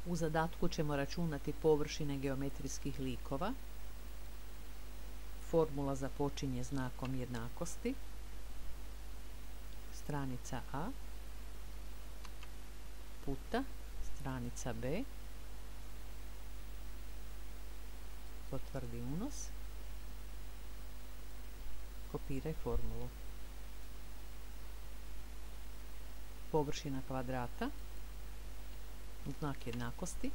U zadatku ćemo računati površine geometrijskih likova. Formula započinje znakom jednakosti. Stranica A puta stranica B. Potvrdi unos. Kopiraj formulu. Površina kvadrata, znak jednakosti,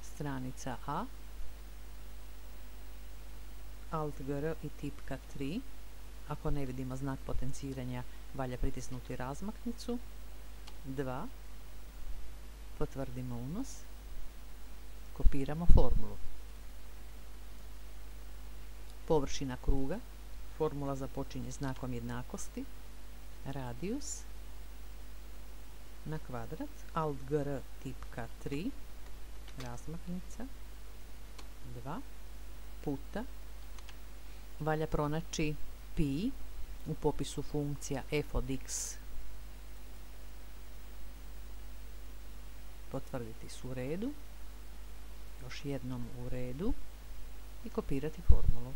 stranica A, Alt GR i tipka 3. Ako ne vidimo znak potenciranja, valja pritisnuti razmaknicu. 2. Potvrdimo unos. Kopiramo formulu. Površina kruga, formula započinje znakom jednakosti, radijus na kvadrat, Alt GR tipka 3, razmaknica, 2, puta, valja pronaći pi u popisu funkcija f od x. Potvrditi su u redu, još jednom u redu i kopirati formulu.